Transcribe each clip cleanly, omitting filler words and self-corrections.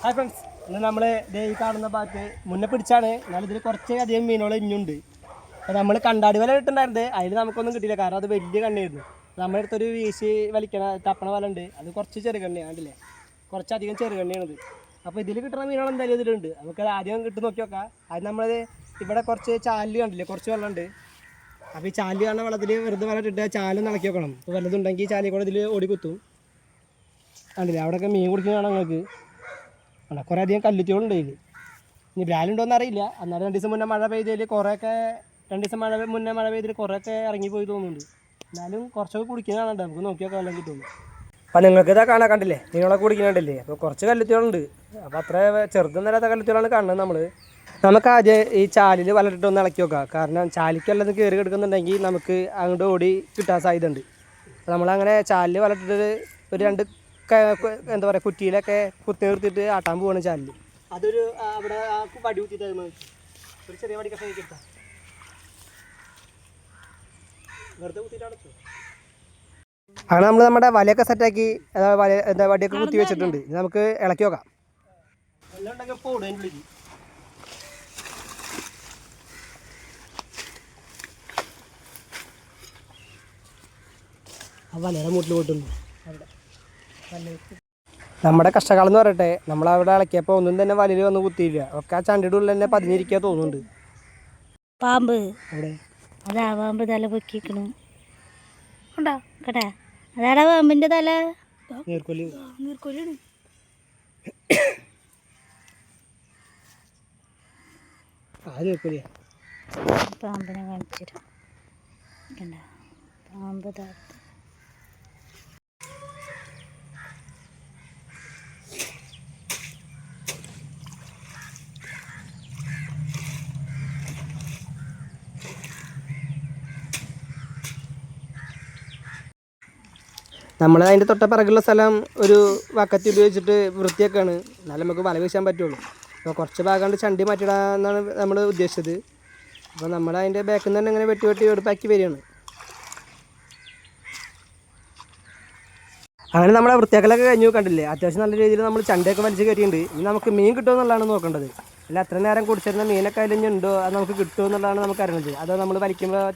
Hi friends, ഇന്ന് നമ്മൾ ഈ കാണുന്ന ഭാഗത്ത് മുന്നേ പിടിച്ചാണ്. എന്നാലും ഇതിൽ കുറച്ച് അധികം മീനുകൾ ഇഞ്ഞുണ്ട്. അപ്പോൾ നമ്മൾ കണ്ടാടി വല ഇട്ടുണ്ടായിരുന്നത് അതിൽ നമുക്കൊന്നും കിട്ടിയില്ല, കാരണം അത് വലിയ കണ്ണിയായിരുന്നു. നമ്മളടുത്തൊരു വീശി വലിക്കണ തപ്പണ വല ഉണ്ട്, അത് കുറച്ച് ചെറുകണ്ണിയാണ് കണ്ടില്ലേ, കുറച്ചധികം ചെറുകണ്ണിയാണത്. അപ്പോൾ ഇതിൽ കിട്ടുന്ന മീനുകൾ എന്തായാലും ഇതിലുണ്ട്. നമുക്ക് ആദ്യം കിട്ടും നോക്കി നോക്കാം. അത് നമ്മൾ ഇവിടെ കുറച്ച് ചാല് കണ്ടില്ലേ, കുറച്ച് വെള്ളമുണ്ട്. അപ്പോൾ ഈ ചാല് കാണുന്ന വെള്ളത്തിൽ വെറുതെ വല ഇട്ടിട്ട് ചാലും നടക്കി വെക്കണം. അപ്പോൾ വല്ലതുണ്ടെങ്കിൽ ചാലിൽ കൂടെ ഇതിൽ ഓടി കുത്തും. കണ്ടില്ലേ, അവിടെയൊക്കെ മീൻ കുടിക്കുന്നതാണ് നിങ്ങൾക്ക്. അല്ല, കുറേ അധികം കല്ലുത്തികളുണ്ട് ഇതിൽ. ഇനി ബ്രാലുണ്ടോയെന്ന് അറിയില്ല. അന്നേരം 2 ദിവസം മുന്നേ മഴ പെയ്തതിൽ കുറേയൊക്കെ 2 ദിവസം മുന്നേ മഴ പെയ്തതിൽ കുറേയൊക്കെ ഇറങ്ങിപ്പോയി തോന്നുന്നുണ്ട്. എന്നാലും കുറച്ചൊക്കെ കുടിക്കുന്നതാണ്, നമുക്ക് നോക്കിയൊക്കെ വെള്ളം കിട്ടുള്ളൂ. അപ്പോൾ നിങ്ങൾക്ക് ഇതാ കാണാൻ കണ്ടില്ലേ, മീനുകളൊക്കെ കുടിക്കുന്നുണ്ടല്ലേ. അപ്പോൾ കുറച്ച് കല്ലുത്തികളുണ്ട്. അപ്പോൾ അത്ര ചെറുതൊന്നല്ലാത്ത കല്ലുത്തികളാണ് കാണുന്നത്. നമുക്ക് ആദ്യം ഈ ചാലിൽ വലട്ടിട്ട് ഒന്ന് ഇളക്കി നോക്കാം. കാരണം ചാലിക്ക് വല്ലതും കയറി കിടക്കുന്നുണ്ടെങ്കിൽ നമുക്ക് അങ്ങോട്ട് ഓടി കിട്ടാൻ സാധ്യത ഉണ്ട്. അപ്പോൾ നമ്മളങ്ങനെ ചാലിൽ വലട്ടിട്ട് ഒരു 2 എന്താ പറയുക കുറ്റിയിലൊക്കെ കുത്തി നിർത്തിയിട്ട് ആട്ടാൻ പോവാണ് ചാലിൽ. അതൊരു അവിടെ ആ വടി കുത്തിയിട്ട് ഒരു ചെറിയ വടി കഷ്ണം കിട്ടാം, വെറുതെ കുത്തിയിട്ട് അടച്ചു. അങ്ങനെ നമ്മൾ നമ്മുടെ വലയൊക്കെ സെറ്റാക്കി എന്താ വടിയൊക്കെ കുത്തി വെച്ചിട്ടുണ്ട്. ഇത് നമുക്ക് ഇളക്കി നോക്കാം. എല്ലാം ഉണ്ടെങ്കിൽ ഇപ്പോൾ ഓടും അതിൻ്റെ ഉള്ളിൽ. ആ വലയുടെ മൂട്ടിൽ പോയിട്ടുണ്ട്. അവിടെ നമ്മുടെ കഷ്ടകാലം എന്ന് പറയട്ടെ, നമ്മളവിടെ ഇളക്കിയപ്പോൾ ഒന്നും തന്നെ വലയിൽ വന്ന് കുത്തിയില്ല. ഒക്കെ ആ ചണ്ടിയുടെ ഉള്ളിൽ തന്നെ പതിഞ്ഞിരിക്കുക തോന്നുന്നുണ്ട്. പാമ്പ് അവിടെ അതാ പാമ്പ് തല പൊക്കിക്കണു ഉണ്ടോ കേട്ടാ, അതാടാ പാമ്പിന്റെ തല. നീർക്കൊല്ലിയാണ്. പാമ്പിനെ കാണിച്ചിട്ട് പാമ്പ് താഴത്ത്. നമ്മൾ അതിൻ്റെ തൊട്ട പിറകുള്ള സ്ഥലം ഒരു വക്കത്തി ഉപയോഗിച്ചിട്ട് വൃത്തിയൊക്കെയാണ്, എന്നാലും നമുക്ക് വല വീശാൻ പറ്റുള്ളൂ. അപ്പോൾ കുറച്ച് ഭാഗം ചണ്ടി മാറ്റിയിടാന്നാണ് നമ്മൾ ഉദ്ദേശിച്ചത്. അപ്പോൾ നമ്മൾ അതിൻ്റെ ബാക്കിൽ നിന്ന് തന്നെ ഇങ്ങനെ വെട്ടി വെട്ടി എടുപ്പാക്കി വരികയാണ്. അങ്ങനെ നമ്മുടെ വൃത്തിയാക്കലൊക്കെ കഴിഞ്ഞു. കണ്ടില്ലേ, അത്യാവശ്യം നല്ല രീതിയിൽ നമ്മൾ ചണ്ടയൊക്കെ വലിച്ച് കയറ്റിയിട്ടുണ്ട്. ഇനി നമുക്ക് മീൻ കിട്ടുമോ എന്നുള്ളതാണ് നോക്കേണ്ടത്. അല്ല അത്ര നേരം കുടിച്ചിരുന്ന മീനൊക്കെ അതിലുണ്ടോ, അത് നമുക്ക് കിട്ടുമോ എന്നുള്ളതാണ് നമുക്ക് അറിയുന്നത്. അത് നമ്മൾ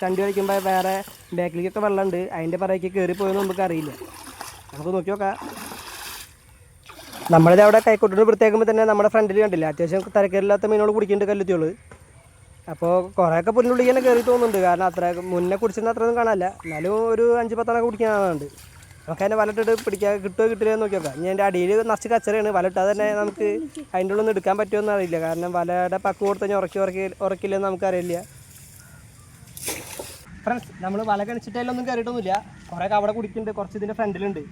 ചണ്ടി വലിക്കുമ്പോൾ വേറെ ബാക്കിലേക്കൊക്കെ വെള്ളമുണ്ട്, അതിൻ്റെ പറയ്ക്ക് കയറിപ്പോയെന്ന് നമുക്ക് അറിയില്ല. നമുക്ക് നോക്കി നോക്കാം. നമ്മളിത് അവിടെ കൈക്കൊട്ടിട്ട് വൃത്തിയാക്കുമ്പോൾ തന്നെ നമ്മുടെ ഫ്രണ്ടിൽ കണ്ടില്ല, അത്യാവശ്യം തരക്കേടില്ലാത്ത മീനുകൾ കുടിക്കുന്നുണ്ട് കല്ലുത്തിയോള്. അപ്പോൾ കുറേയൊക്കെ പുല്ലുള്ളിൽ തന്നെ കയറി തോന്നുന്നുണ്ട്, കാരണം അത്ര മുന്നേ കുടിച്ചിരുന്ന അത്രയൊന്നും കാണാനില്ല. എന്നാലും ഒരു 5-10 കുടിക്കാനുണ്ട്. നമുക്ക് അതിനെ വലട്ടിട്ട് പിടിക്കാൻ കിട്ടുമോ കിട്ടില്ല എന്ന് നോക്കി നോക്കാം. ഇനി അതിൻ്റെ അടിയിൽ നിറച്ച് കച്ചറയാണ്. വലട്ടാൽ തന്നെ നമുക്ക് അതിൻ്റെ ഉള്ളിൽ നിന്ന് എടുക്കാൻ പറ്റുമെന്ന് അറിയില്ല, കാരണം വലയുടെ പക്ക് കൊടുത്ത് ഉറക്കില്ലെന്ന് നമുക്കറിയില്ല. ഫ്രണ്ട്സ്, നമ്മൾ വല കണിച്ചിട്ടൊന്നും കയറിയിട്ടൊന്നുമില്ല. കുറേ അവിടെ കുടിക്കുന്നുണ്ട്, കുറച്ച് ഇതിൻ്റെ ഫ്രണ്ടിലുണ്ട്.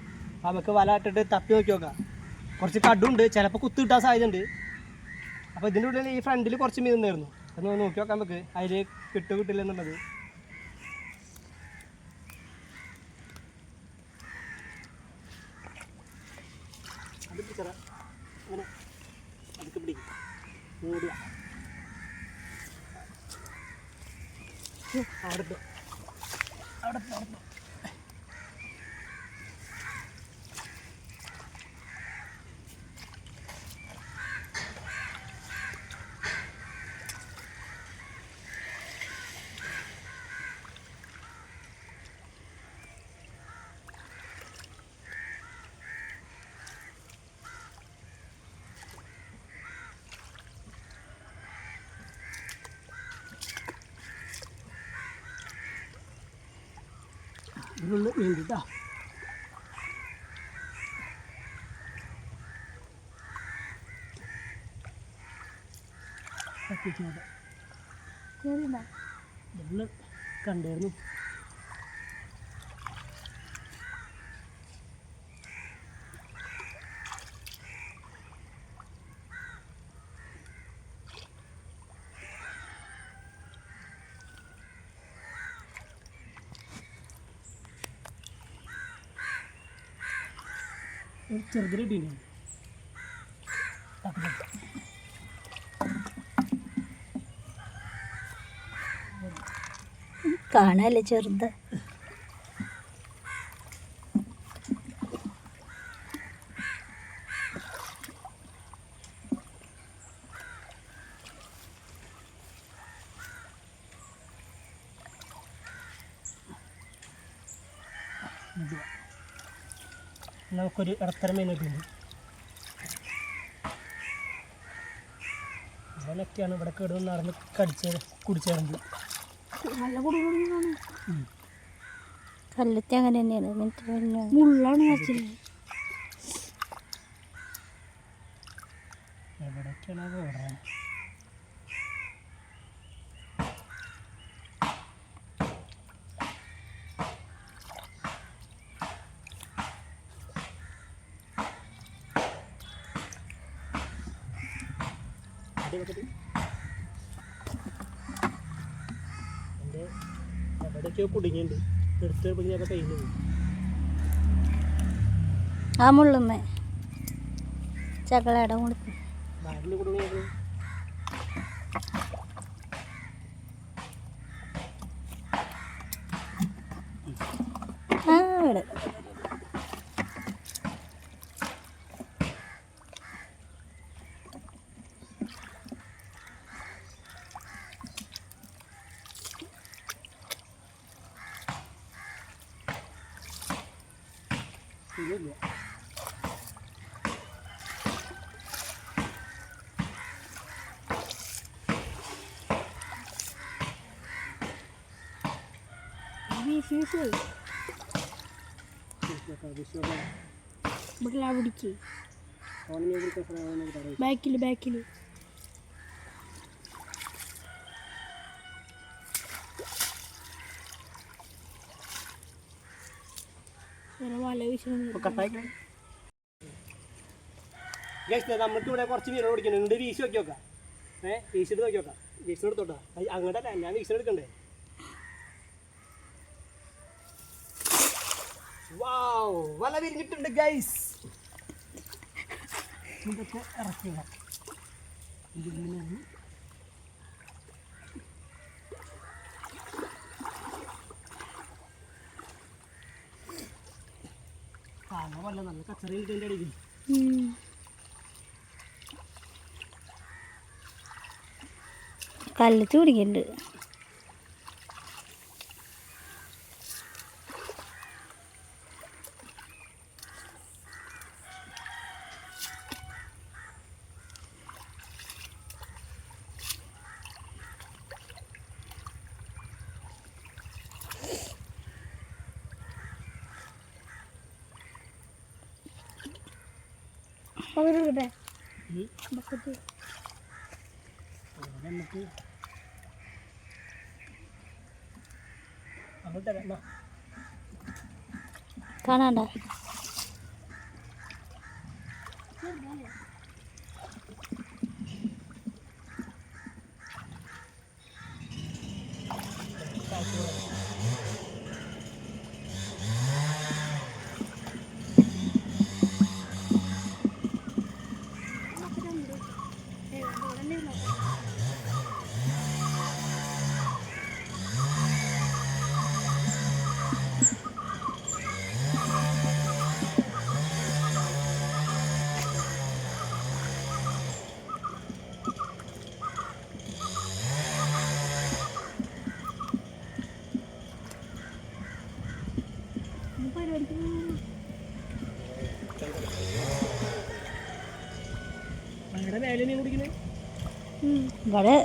നമുക്ക് വല ഇട്ടിട്ട് തപ്പി നോക്കി നോക്കാം. കുറച്ച് കടുണ്ട്, ചിലപ്പോൾ കുത്തി കിട്ടാൻ സാധ്യതയുണ്ട്. അപ്പോൾ ഇതിൻ്റെ ഉള്ളിൽ ഈ ഫ്രണ്ടിൽ കുറച്ച് മീൻ ഉണ്ടായിരുന്നു, അതൊന്ന് നോക്കി നോക്കാം നമുക്ക് അതിൽ കിട്ടില്ല എന്നുള്ളത്. അത് പിടിച്ചറ അങ്ങനെ അതൊക്കെ പിടിക്കും ഓടുക. അവിടെ ഇതിനുള്ള മീൻ കിട്ടാ. കണ്ടായിരുന്നു. ചെറുതിലിട്ടീനെ കാണാല്ലേ ചെറുത്. നമുക്കൊരു ഇടത്തരം മീൻ കിട്ടുന്നുണ്ട്. അതിനൊക്കെയാണ് ഇവിടെ കേട് നടന്ന് കുടിച്ചേരുന്നത്. നല്ല കല്ലത്തി അങ്ങനെ തന്നെയാണ് മുള്ളാണ് എവിടേക്കാണ് ഓടാൻ? എൻ്റെ എവിടേക്കോ കുടുങ്ങിയുണ്ട്. എടുത്ത് പിടിഞ്ഞൊക്കെ കഴിഞ്ഞു. ആ മുള്ളുമ്മേ ചകളടം കൊടുക്കും. ബാരിൽ കുടുങ്ങിയത് ഇവിടെ ഇല്ല. ബാക്കിൽ നമുക്ക് ഇവിടെ കുറച്ച് മീൻ പിടിക്കുന്നുണ്ട്. വീശി നോക്കി നോക്കാം. വീശിട്ട് നോക്കി നോക്കാം. വീശിനെടുത്തോട്ടാ. അങ്ങോട്ടല്ല, ഞാൻ വീശിനെടുക്കണ്ടേ? വാവ്, വല വിരിഞ്ഞിട്ടുണ്ട് ഗൈസ്. ഇതൊക്കെ ഇറക്കുക. കാണാൻ നല്ല കച്ചറയിൽ ഇതിൻ്റെ അടിയിൽ കല്ലത്ത് പിടിക്കുന്നുണ്ട്. നമുക്ക് അങ്ങോട്ട് കാണാണ്ട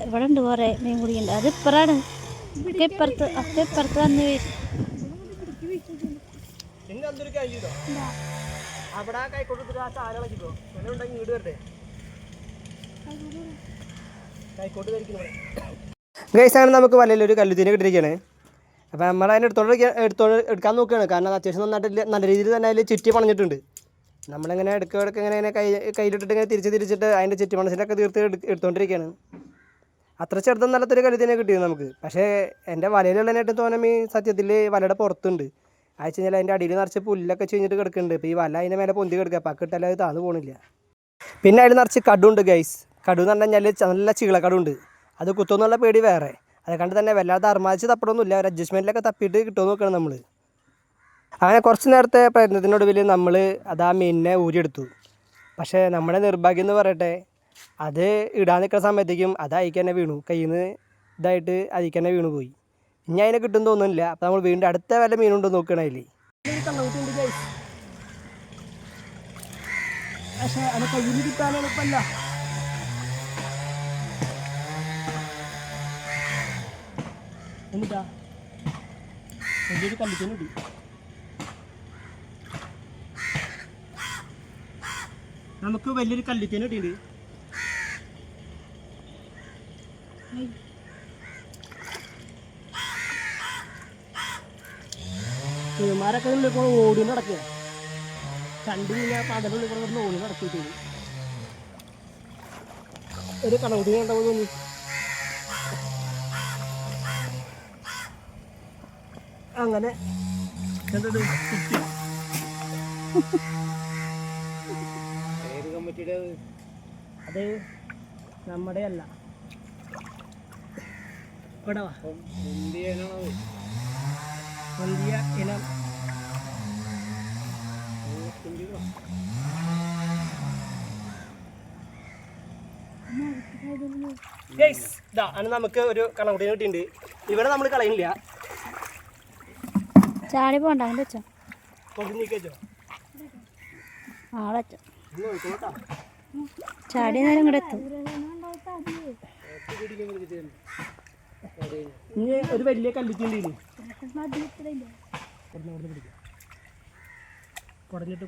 ഇവിടെ ഉണ്ട് കുറേ മീൻ കുടിക്കുന്നുണ്ട്. അത് ഇപ്പറാണ് ഇപ്പുറത്ത് വന്ന് ഗൈസാണ് നമുക്ക് വലയിലൊരു കല്ലുത്തീനെ കിട്ടിയിരിക്കുകയാണ്. അപ്പോൾ നമ്മൾ അതിനെ എടുക്കാൻ നോക്കുകയാണ്. കാരണം അത് അത്യാവശ്യം നന്നായിട്ട് നല്ല രീതിയിൽ തന്നെ അതിൽ ചുറ്റി പണഞ്ഞിട്ടുണ്ട്. നമ്മളിങ്ങനെ ഇടയ്ക്ക് ഇങ്ങനെ കയ്യിലിട്ടിട്ട് ഇങ്ങനെ തിരിച്ചിട്ട് അതിൻ്റെ ചുറ്റി പണച്ചിട്ടൊക്കെ തീർത്ത് എടുത്തുകൊണ്ടിരിക്കുകയാണ്. അത്ര ചെറുതെന്നല്ലാത്തൊരു കല്ലുത്തീനെ കിട്ടിയത് നമുക്ക്. പക്ഷേ എൻ്റെ വലയിലുള്ളതിനായിട്ട് തോന്നുന്ന സത്യത്തിൽ വലയുടെ പുറത്തുണ്ട്. അയച്ചു കഴിഞ്ഞാൽ അതിൻ്റെ അടിയിൽ നിറച്ച് പുല്ലൊക്കെ കഴിഞ്ഞിട്ട് കിടക്കുന്നുണ്ട്. ഇപ്പോൾ ഈ വല അതിൻ്റെ മേലെ പൊന്തി കിടക്കുക. പക്കിട്ടാൽ അത് താന്ന് പോകണില്ല. പിന്നെ അതിൽ നിറച്ച് കടുണ്ട് ഗൈസ്. കടു എന്ന് പറഞ്ഞു കഴിഞ്ഞാൽ നല്ല ചീളക്കടുണ്ട്. അത് കുത്തുമെന്നുള്ള പേടി വേറെ. അത് കണ്ട് തന്നെ വല്ലാതെ അർമാദിച്ച് തപ്പടൊന്നുമില്ല. ഒരു അഡ്ജസ്റ്റ്മെൻറ്റിലൊക്കെ തപ്പിയിട്ട് കിട്ടുമെന്ന് നോക്കണം നമ്മൾ. അങ്ങനെ കുറച്ച് നേരത്തെ പ്രയത്നത്തിനൊടുവിൽ നമ്മൾ അത് ആ മീനിനെ ഊരിയെടുത്തു. പക്ഷേ നമ്മുടെ നിർഭാഗ്യം എന്ന് പറയട്ടെ, അത് ഇടാൻ നിൽക്കുന്ന സമയത്തേക്കും അത് അതിക്ക് തന്നെ വീണു. കയ്യിൽ നിന്ന് ഇതായിട്ട് അതിക്ക് തന്നെ വീണു പോയി. ഇനി അതിനെ കിട്ടുമെന്ന് തോന്നുന്നില്ല. അപ്പോൾ നമ്മൾ വീണ്ടും അടുത്ത വല്ല മീനുണ്ടോ നോക്കണം അതിൽ. പക്ഷെ അത് കയ്യിൽ കിട്ടാൻ എളുപ്പമല്ല. എന്നിട്ടാ വലിയൊരു കല്ലിക്കുന്നു കിട്ടി. നമുക്ക് വലിയൊരു കല്ലിത്തേന് കിട്ടിയിട്ടുണ്ട്. ഇവന്മാരൊക്കെ ഇപ്പോൾ ഓടി നടക്കുക. കണ്ടു കഴിഞ്ഞാൽ പകലുള്ളിൽ കൂടെ കിടന്ന് ഓടി നടക്കിയിട്ട് ഒരു കണക്കുട്ടി ഉണ്ടാവും തോന്നി. അങ്ങനെ എന്തത് അത് നമ്മുടെ അല്ല. ഇവിടെ വാ. വലിയ ഇനം നമുക്ക് ഒരു കണക്കുട്ടിനെ കിട്ടിയിട്ടുണ്ട്. ഇവിടെ നമ്മൾ കളയുന്നില്ല. ചാടി പോണ്ട അങ്ങനെ വെച്ചോ. വെച്ചോ ആളെച്ചോ ചാടി നേരം ഇങ്ങോട്ട് എത്തും. ഇനി ഒരു വലിയ കല്ലിട്ടുണ്ട്. കുടഞ്ഞിട്ട്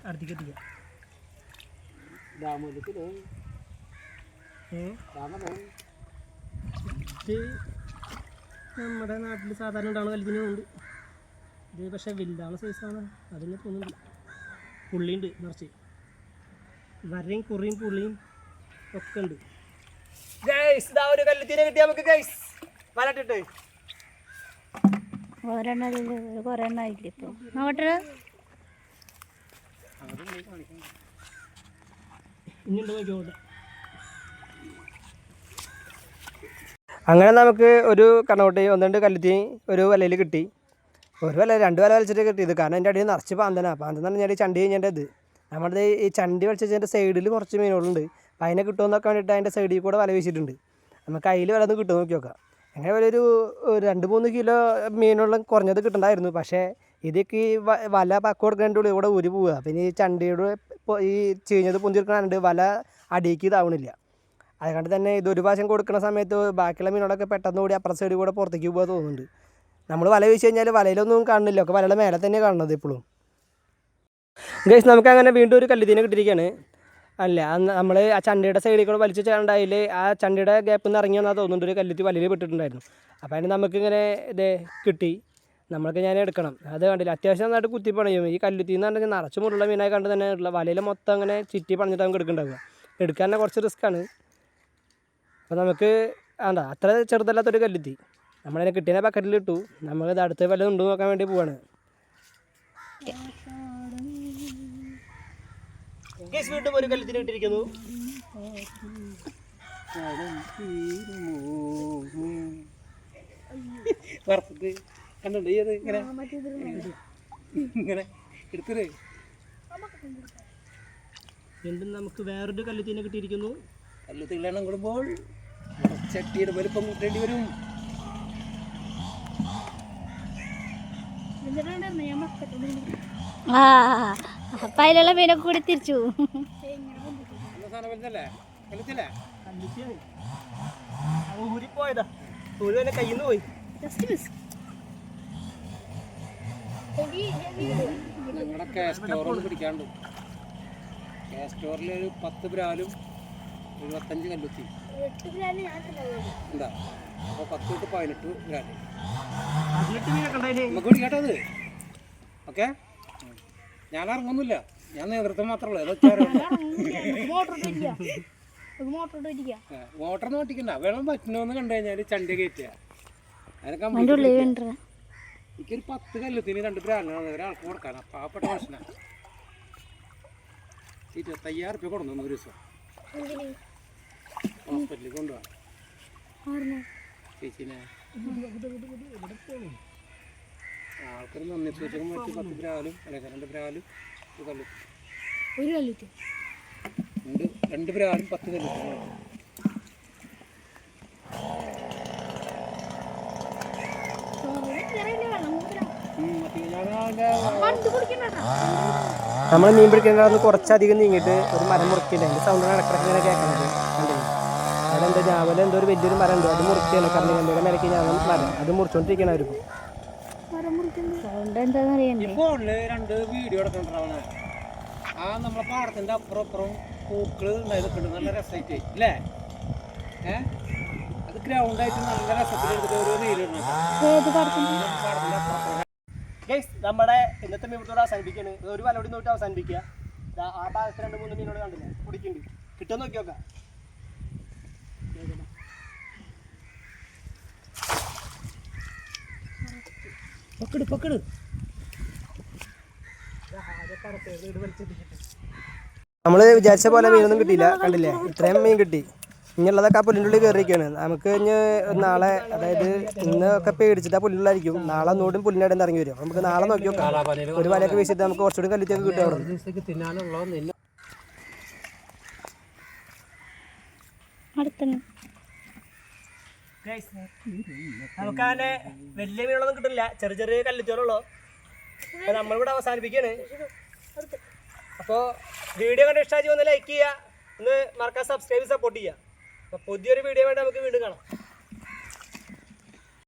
അടുത്തേക്ക് എത്തിക്കാം. നമ്മുടെ നാട്ടിൽ സാധാരണ ഉണ്ടാവുന്ന കല്ലിനുണ്ട്. ഇത് പക്ഷേ വലുതാണ്, സൈസാണ്. അതിന് തോന്നുന്നുണ്ട്. പുള്ളിയുണ്ട് നിറച്ച്. വരയും കുറിയും പുള്ളിയും ഒക്കെ ഉണ്ട്. ഇതാ ഒരു കല്ലിത്തീനെ കിട്ടിയ നമുക്ക് ഗൈസ് വലട്ടിട്ട്. കുറേ എണ്ണായില്ലേ ഇപ്പോൾ നോക്കട്ടെ. അങ്ങനെ നമുക്ക് ഒരു കണോട്ടി 1-2 കല്ലിത്തീ ഒരു വലയിൽ കിട്ടി. ഒരു വല 2 വല വലിച്ചിട്ട് കിട്ടിയത്. കാരണം എൻ്റെ അടിയിൽ നിറച്ച് പാന്തനാണ്. പാന്തെന്ന് പറഞ്ഞാൽ ചണ്ടി കഴിഞ്ഞത്. നമ്മുടെ ഈ ചണ്ടി വലിച്ചതിൻ്റെ സൈഡിൽ കുറച്ച് മീനുകളുണ്ട്. അപ്പം അതിനെ കിട്ടുമെന്നൊക്കെ വേണ്ടിയിട്ട് അതിൻ്റെ സൈഡിൽ കൂടെ വല വീശിയിട്ടുണ്ട്. നമുക്ക് അതിൽ വല ഒന്ന് കിട്ടുമെന്ന് നോക്കി നോക്കാം. അങ്ങനെ ഒരു 2-3 കിലോ മീനുള്ള കുറഞ്ഞത് കിട്ടണ്ടായിരുന്നു. പക്ഷേ ഇതൊക്കെ ഈ വല പക്ക കൊടുക്കുന്നതിൻ്റെ ഉള്ളിൽ കൂടെ ഊരി പോവുക. പിന്നെ ഈ ചണ്ടിയുടെ ഈ ചീഞ്ഞത് പൊന്തിരിക്കണുണ്ട്. വല അടിയിക്ക് ഇതാവണില്ല. അതുകൊണ്ട് തന്നെ ഇതൊരു പ്രാവശ്യം കൊടുക്കുന്ന സമയത്ത് ബാക്കിയുള്ള മീനുകളൊക്കെ പെട്ടെന്ന് കൂടി അപ്പുറത്തെ സൈഡിൽ കൂടെ പുറത്തേക്ക് പോകാൻ തോന്നുന്നുണ്ട്. നമ്മൾ വല വീശി കഴിഞ്ഞാൽ വലയിലൊന്നും കാണുന്നില്ല. ഒക്കെ വലയുടെ മേലെ തന്നെ കാണുന്നത് ഇപ്പോഴും. ഗൈസ് നമുക്ക് അങ്ങനെ വീണ്ടും ഒരു കല്ലിത്തീനെ കിട്ടിയിരിക്കുകയാണ്. അല്ല നമ്മൾ ആ ചണ്ടിയുടെ സൈഡിൽ കൂടെ വലിച്ച് ചേണ്ടായിൽ ആ ചണ്ടിയുടെ ഗ്യാപ്പിൽ നിന്ന് ഇറങ്ങി വന്നാൽ തോന്നുന്നുണ്ട് ഒരു കല്ലിത്തി വലയിൽ പെട്ടിട്ടുണ്ടായിരുന്നു. അപ്പോൾ അതിന് നമുക്കിങ്ങനെ ഇത് കിട്ടി. നമ്മൾക്ക് ഞാൻ എടുക്കണം. അത് കണ്ടില്ല, അത്യാവശ്യം നന്നായിട്ട് കുത്തി പണിയും. ഈ കല്ലുത്തിന്ന് പറഞ്ഞാൽ നിറച്ച് മുള്ള മീനായി കണ്ട് തന്നെ ഉള്ള വലയിൽ മൊത്തം അങ്ങനെ ചുറ്റി പണിഞ്ഞിട്ട് നമുക്ക് എടുക്കേണ്ടാവുക. എടുക്കാൻ തന്നെ കുറച്ച് റിസ്ക്കാണ്. അപ്പോൾ നമുക്ക് അത്ര ചെറുതല്ലാത്തൊരു കല്ലുത്തി നമ്മളതിനെ കിട്ടിയ ബക്കറ്റിലിട്ടു. നമ്മളിത് അടുത്ത വല്ലതും ഉണ്ടോ നോക്കാൻ വേണ്ടി പോവാണ്. വീണ്ടും ഒരു കല്ലുത്തിന് കിട്ടിയിരിക്കുന്നു. കണ്ടോ ഇങ്ങനെ ഇങ്ങനെ എടുത്തത്. വീണ്ടും നമുക്ക് വേറൊരു കല്ലുത്തീനെ കിട്ടിയിരിക്കുന്നു. കല്ലുത്തിലെണ്ണം കൂടുമ്പോൾ ചട്ടിയുടെ വലുപ്പം കൂട്ടേണ്ടി വരും. അപ്പം അതിലുള്ള മീനൊക്കെ കൂടി തിരിച്ചു. ഊരിപ്പോയതാ, ഊരി കയ്യിൽ നിന്ന് പോയി. നമ്മുടെ കാസ്റ്റോറിൽ പിടിക്കാണ്ട്. കാസ്റ്റോറിൽ ഒരു 10 ബ്രാലും 75 കല്ലുത്തി എന്താ. അപ്പോൾ 10 തൊട്ട് 18 ബ്രാല് നമുക്ക് പിടിക്കാട്ടോ അത്. ഓക്കെ, ഞാൻ ഇറങ്ങുന്നില്ല, ഞാൻ നേതൃത്വം മാത്രമേ ഉള്ളൂ. മോട്ടറൊന്നും ഓട്ടിക്കണ്ട, വെള്ളം പറ്റണമെന്ന് കണ്ടു കഴിഞ്ഞാൽ ചണ്ടി കയറ്റുക. അതിനൊക്കെ എനിക്കൊരു 10 കല്ലുത്തിന് 2 ബ്രാലാണ് ഒരാൾക്ക് കൊടുക്കാൻ. പാവപ്പെട്ട മനുഷ്യനാണ്. 25,000 രൂപ കൊടുക്കുന്നു ഒരു ദിവസം. ഹോസ്പിറ്റലിൽ കൊണ്ടുപോകാം ചേച്ചീനെ. ആൾക്കൊരു നന്ദി സൂചകം വെച്ച് 10 ബ്രാലും അല്ലെ 2 ബ്രാലും ഒരു കല്ലുത്തി. 2 ബ്രാലും 10 കല്ലുത്തി. മറ്റേ നമ്മൾ മീൻ പിടിക്കേണ്ടത് കുറച്ചധികം നീങ്ങിയിട്ട് ഒരു മരം മുറിക്കില്ല, അതിൻ്റെ സൗണ്ടാണ് ഇടക്കിടക്ക് ഇങ്ങനെ കേൾക്കുന്നത്. കണ്ടില്ലേ അവിടെ എന്താ രാവിലെ എന്തോ ഒരു വലിയൊരു മരം ഉണ്ട്, അത് മുറിക്കുകയാണ്. കാരണം കണ്ടിയുടെ മേലേക്ക് ഞാൻ മരം അത് മുറിച്ചോണ്ടിരിക്കണമായിരുന്നു. സൗണ്ട് എന്താണെന്ന് അറിയണ്ടേ? ഫോണില് 2 വീഡിയോ എടുക്കണ്ടാവണേ. ആ നമ്മളെ പാടത്തിന്റെ അപ്പുറം പൂക്കള് ഉണ്ടായിട്ടുണ്ട്, നല്ല രസമായിട്ട് അല്ലേ? അത് ഗ്രൗണ്ടായിട്ട് നല്ല രസത്തിൽ എടുത്തിട്ട് ഒരു റീലിടണം. ഏത് പാടത്തിന്റെ? നമ്മുടെ ഇന്നത്തെ മീനത്തോട് അവസാനിപ്പിക്കുകയാണ്. ഒരു വലോടി നോട്ട് അവസാനിപ്പിക്കുക. ആ ഭാഗത്ത് 2-3 മീനോട് കണ്ടില്ല കുടിക്കുന്നുണ്ട്, കിട്ടുമെന്ന് നോക്കി നോക്കാം. പക്കട് നമ്മൾ വിചാരിച്ച പോലെ മീനൊന്നും കിട്ടിയില്ല, കണ്ടില്ലേ ഇത്രയും മീൻ കിട്ടി. ഇനിയുള്ളതൊക്കെ ആ പുല്ലിൻ്റെ ഉള്ളിൽ കയറിയിരിക്കുകയാണ്. നമുക്ക് ഇനി നാളെ, അതായത് ഇന്നൊക്കെ പേടിച്ചിട്ട് ആ പുല്ലുള്ളായിരിക്കും, നാളെ ഒന്നുകൂടി പുല്ലിൻ്റെ ഇറങ്ങി വരും. നമുക്ക് നാളെ നോക്കി നോക്കാം. ഒരു വലയൊക്കെ വീശിട്ട് നമുക്ക് കുറച്ചുകൂടി കല്ലിത്തൊക്കെ കിട്ടും അവിടെ. നമുക്ക് അതിൻ്റെ വലിയ മീനുകളൊന്നും കിട്ടില്ല, ചെറിയ ചെറിയ കല്ലിത്തോളുള്ളൂ. നമ്മളിവിടെ അവസാനിപ്പിക്കുകയാണ്. അപ്പോൾ വീഡിയോ കണ്ട് ഇഷ്ടമായി ഒന്ന് ലൈക്ക് ചെയ്യുക, ഒന്ന് മറക്കാൻ സബ്സ്ക്രൈബ് സപ്പോർട്ട് ചെയ്യുക. അപ്പോൾ പുതിയൊരു വീഡിയോ വേണ്ടി നമുക്ക് വീണ്ടും കാണാം.